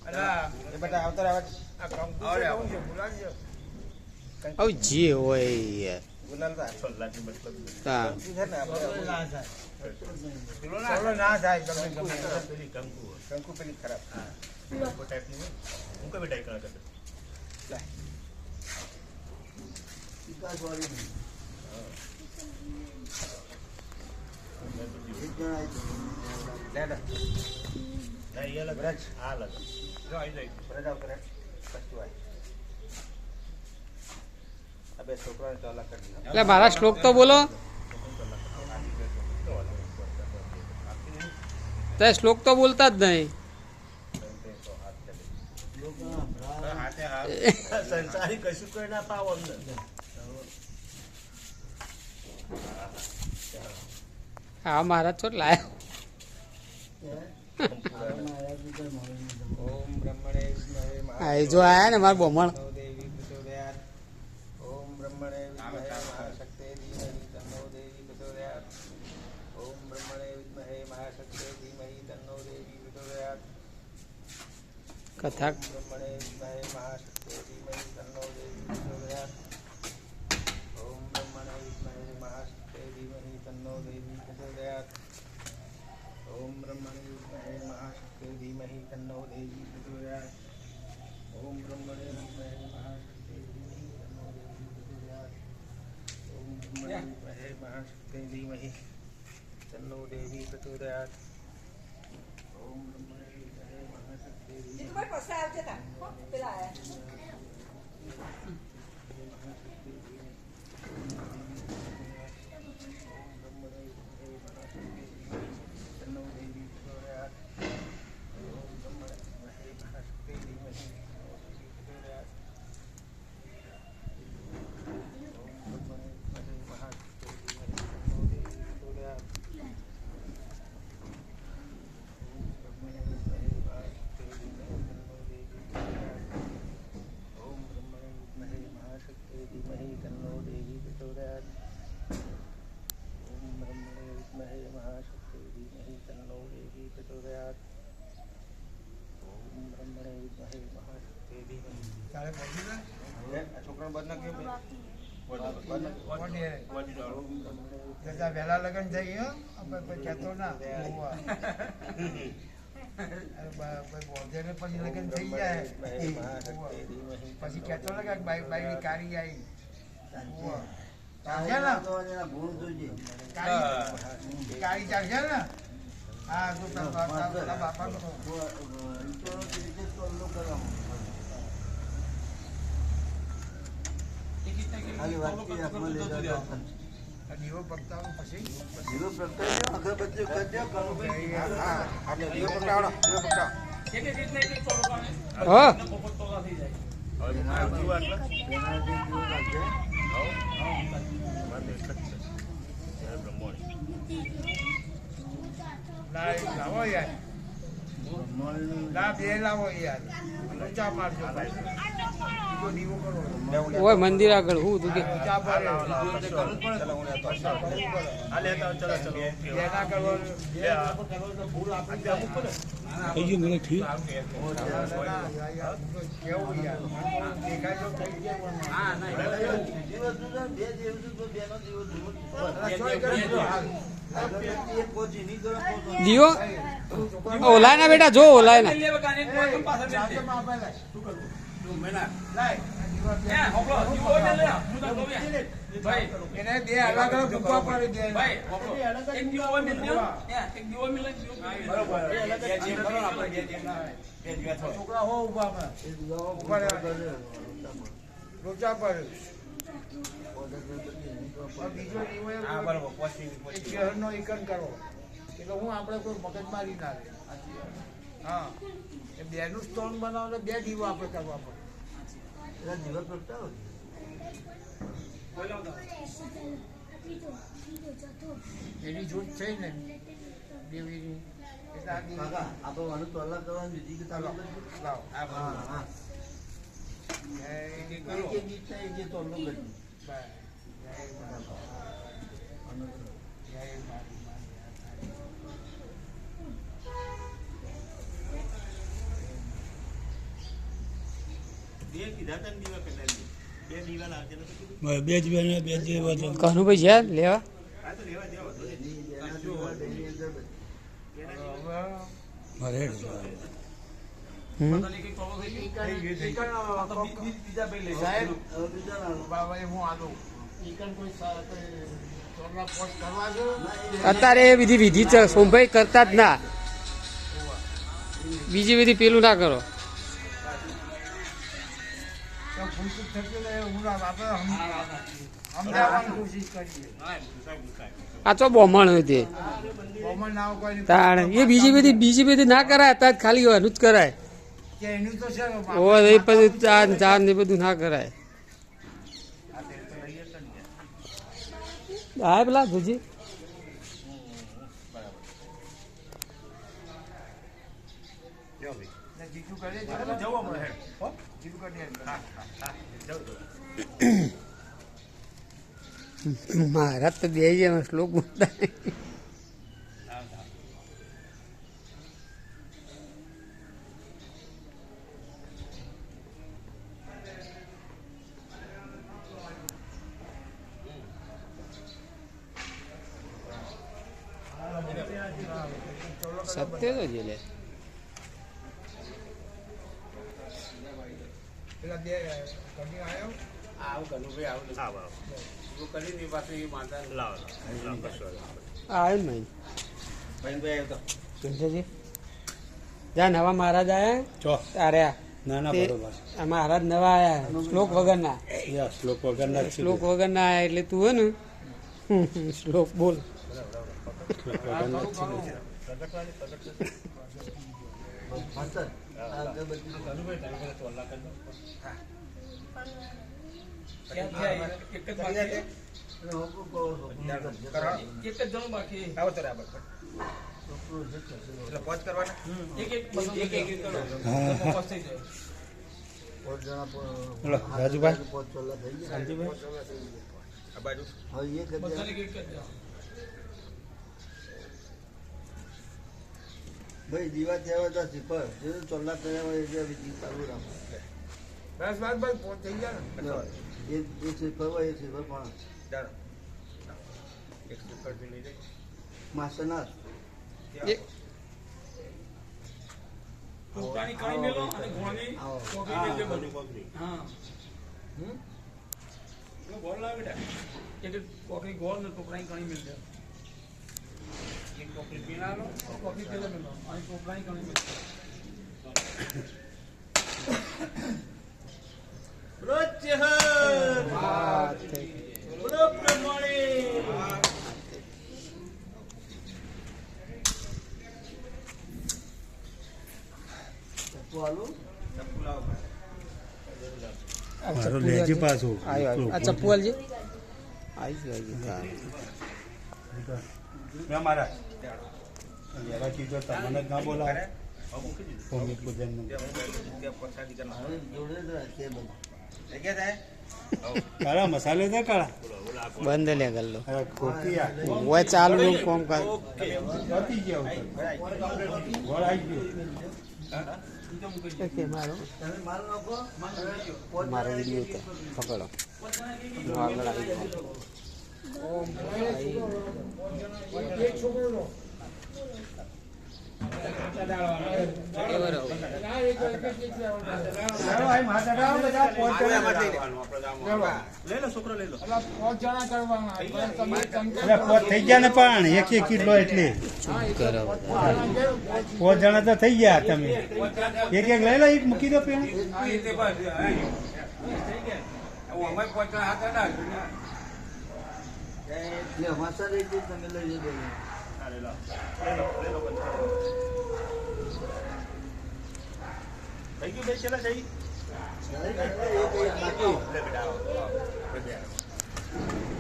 એ બેટા આવતો રહે હવે જે હોય ગુલાલ હા ના થાય કંકુ પેલી ખરાબ એટલે મારા શ્લોક તો બોલો તે શ્લોક તો બોલતા જ નહીં સંસારી કશું કોઈ ના પાવો અમને હા મહારાજ છો લાયા ઓમ બ્રહ્મણે વિષ્ણવે હા એ જો આયા ને મારા બોમણ દેવી પ્રચોદયાત ઓમ બ્રહ્મણે વિદ્મહે મહાશક્તે ધીમહિ તન્નો દેવી પ્રચોદયાત ઓમ બ્રહ્મણે વિદ્મહે મહાશક્તે ધીમહિ તન્નો દેવી પ્રચોદયાત કથા બ્રહ્મણે વિદ્મહે મહાશક્તે ધીમહિ તન્નો દેવી પ્રચોદયાત ઓમ બ્રહ્મણે વિદ્મહે મહાશક્તે ધીમહિ તન્નો દેવી પ્રચોદયાત ઓમ બ્રહ્મણે વિદ્મહે મહાશક્તે ધીમહિ તન્નો દેવી પ્રચોદયાત ઓમ બ્રહ્મણે વિદ્મહે મહાશક્તે ધીમહિ તન્નો દેવી પ્રચોદયાત ઓમ બ્રહ્મણે વિદ્મહે મહાશક્તે ધીમહિ તન્નો દેવી પ્રચોદયાત ઓમ બ્રહ્મણે વિદ્મહે મહાશક્તે ધીમહિ તન્નો દેવી પ્રચોદયાત ઓમ બ્રહ્મણે વિદ્મહે મહાશક્તે ધીમહિ છોકરા બદના કે વહેલા લગન થઈ ગયો કેતો ના પછી લગન થઈ જાય પછી કેતો ને બાઈક ની કારી આવી કારી ચાલશે ને હા તો બાપા દીવો પ્રગટાવો પછી દીવો પ્રગટાવો અગરબત્તી કરજો કરો આપણે દીવો પ્રગટાવો દીવો પ્રગટાવો એક એક એટલે એક ચોલો કાને હા પોપટ તોલા થઈ જાય હવે આ દીવો એટલે વાત એક જ છે ત્યારે બ્રહ્મણી લાવો યાર બે લાવો યાર ચા મારજો દીવો કરો ઓય મંદિર આગળ હું તું કે ચા પર ભૂલ આપી મને ઠીક કેવું યાર દેખાય દીવો ઓલાય ના બેટા જો ઓલાય ના એને બે અલગ અલગ મૂકવા પડે એક દીવો મિલ એક દીવો મિલ છોકરા હો ઉભા રોચા પર બીજો નો એકન કરો એટલે હું આપણે કોઈ મગજમારી ના લે હા એ બે નું સ્ટોન બનાવો બે દીવો આપણે કરવા પડે દીવો પ્રગટાવો એની જૂઠ છે ને દેવીની એટલે આપણે તોલા કરવાની બીજી લાવો બે કીધા હતા ને દીવા કદાચ બે દીવા લાવજે ને તો કીધું. બસ બે જ બે કહનું ભાઈ છે લેવા આ તો લેવા દેવા હતો ને. મારે હમ અત્યારે એ બીજી વિધિ છે સોમભાઈ કરતા જ ના બીજી વિધિ પેલું ના કરો આ તો બોમણ હોય તે તાણ એ બીજી બધી ના કરાય અત્યારે ખાલી એનું જ કરાય ઓ એ પછી ચાર ને બધું ના કરાય હા પેલા જોજી જવો મળે હેડ. હો? હા, હા, જવું તો. મહારાજ તો બે જ એમાં શ્લોક બોલતા નહીં. સત્ય તો છે લે લાવો, લાવો, કશો વાંધો નહીં. આવ્યો ને ભાઈ આવ્યો તો સુનશેજી જા નવા મહારાજ આયા ચો અરે ના ના તે બરોબર આ મહારાજ નવા આયા શ્લોક વગરના યા શ્લોક વગરના જ શ્લોક વગરના આયા એટલે તું હે ને શ્લોક બોલ શ્લોક વગરના જ છે. આવો તો બરાબર એટલે પોચ કરવાના હા બોલો રાજુભાઈ આ બાજુ ભાઈ દીવા થયા હતા સિફર જે ચોલ્લા કર્યા હોય એ વિધિ ચાલુ રાખો બસ બસ બસ પોચ થઈ ગયા ને એ સિફર હોય એ સિફર પણ ચાલો એક સ્પીકર થી લઈ જાય માસનાથ એ- પોતાની કણી મેલો અને ઘોની કોકરી મેલજે બધું. હા એનો ગોળ લાવ બેટા એટલે કોકરી ગોળ ને ટોપરાની કણી મેલજે. એક કોકરી પીણા લો કોકરી પેલા મેલો અને ટોપરાની કણી મેલજે. બોલો પ્રમાણે. ચપ્પુ આલું ચપ્પુ લાવો આ મારો ચપ્પુ લેજી છે. પાછું. આયો, આયો. આ ચપ્પુ આલજે આવી ગયું મેં મારા જરા કીધું તમને જ ના બોલાવે મૂકી દીધું ભૂમિ પૂજનનું. ત્યાં પ્રસાદી કરવા હવે જોડે જ રાખીએ બધું જગ્યા થાય કાળા મસાલે છે કાળા બંધ લે ગલ્લો અરે ખોટી આ ઓય ચાલુ નું કોમ કર પતી ગયા ઉપર. ગોળ આવી ગયો કે મારો તમે માલ નાખો મારો વિડિયો તો પકડો હું આગળ આવી જાઉં. લઈ લો છોકરો લઈ લો. અરે પોત થઈ ગયા ને પણ એક એક કિલો એટલે કરો 5 જણા તો થઈ ગયા તમે એક એક લઈ લો એક મૂકી દો પેણ એટલે માસા લઈ જઈ તમે લઈ જજો હા, લઈ લો. લઈ લો, લઈ લો બધું. થઈ ગયું ભાઈ છેલ્લા થઈ બાકી લે બેટા આવો. આવો. બે આવો.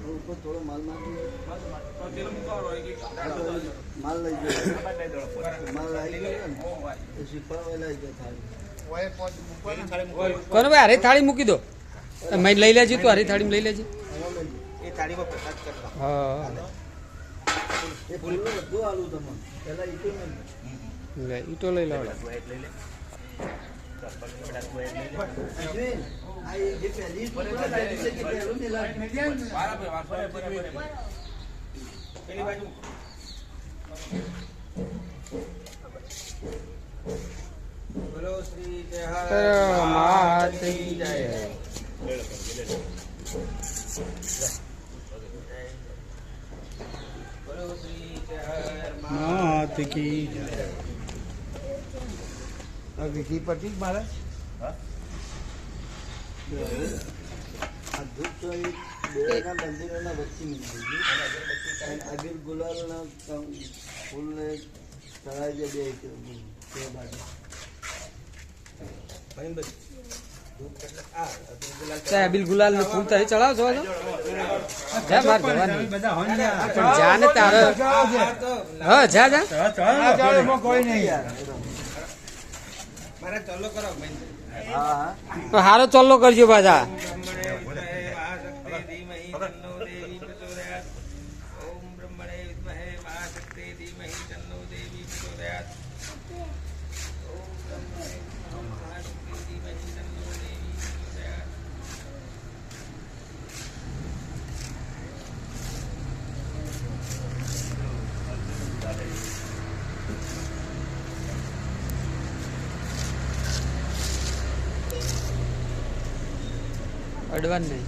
ઉપર થોડો માલ નાખી પેલો મૂકવાનો એક એક માલ લઈ જજો માલ આવી ગયો ને એ સિફર હોય લઈ જાય થાળી કોને ભાઈ હારી થાળી મૂકી દો મેં લઈ લેજે તું હારી થાળી લઈ લેજે એ થાળીમાં પ્રસાદ કરતા હા એ ફૂલનું બધું આલું તમને પહેલા ઈટો ને લે ઈટો લઈ લો અશ્વિન, આ એ જે પહેલી ફૂલ લાગી છે કે પહેલું નહીં લાગ્યું? પેલી બાજુ બોલો શ્રી માતની જય. બોલો શ્રી જય માત કી જય. વિધિ પતી મારે આ ધૂપ તો એ બેના મંદિરોના વચ્ચે મૂકી દીધી. અને અબીર ગુલાલના ફૂલને ચડાવી દે બે બાજુ. મહેન્દ્ર ધૂપ એટલે આ ગુલાલ ચાય બિલ ગુલાલ ને ફૂલ તારી ચડાવ છો તો જા માર જવાની બધા હોંજ્યા. પણ જા ને તારે હા જા જા ચલો, ચલો. કોઈ નહીં મારે ચાલો કરો મહેન્દ્ર. હા તો હારો ચોલ્લો કરજો પાછા બ્રહ્મણે વિદ્મહે મહાશક્તિ ધીમહિ તન્નો દેવી પ્રચોદયાત. ઓમ બ્રહ્મણે વિદ્મહે મહાશક્તિ ધીમહિ તન્નો દેવી પ્રચોદયાત. ઓમ બ્રહ્મણે વિદ્મહે મહાશક્તિ ધીમહિ તન્નો દેવી પ્રચોદયાત. અડવાન નહીં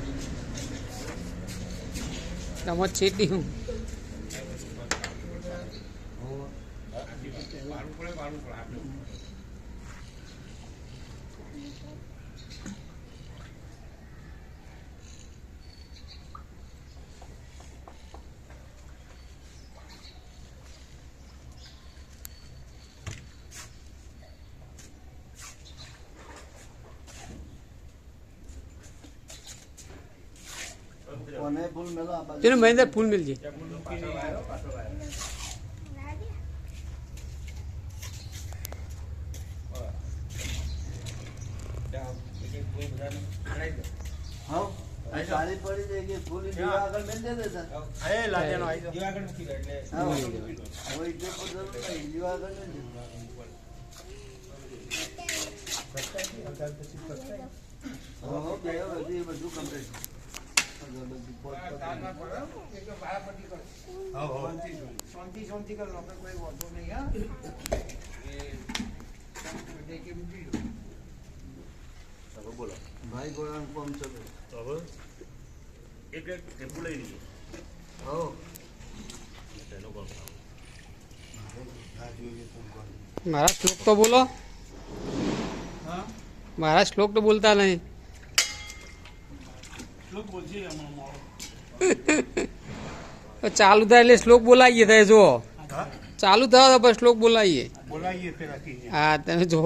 તમારે છેટી હું કોને ફૂલ મેલો આ બાજુ. તેને મહેન્દ્ર ફૂલ મિલજે પાછો વાયો, પાછો વાયો. જાઓ, એક એક ફૂલ બધાને ચડાવી દો. હા આ સારી પડી જાય કે ફૂલ દીવા આગળ મેલ દે સર. એ લાજેનો આવી જાઓ. દીવા આગળ મૂકી દો એટલે હા હોય તો જરૂર નહીં દીવા આગળ મેલ દે. હા હો બે બધી બધું કમ્પ્લીટ. અગરબત્તી પોત શાંતિ શાંતિ કરો આપણે કોઈ વાંધો નહીં હા દેખી મૂકી દો ભાઈ ગોળાનું કોમ ચલો. હો મારા શ્લોક તો બોલો મારા શ્લોક તો બોલતા નહીં ચાલુ થાય એટલે શ્લોક બોલાવીએ થાય જો ચાલુ થયો તો પછી શ્લોક બોલાવીએ બોલાવીએ પેલા હા તમે જો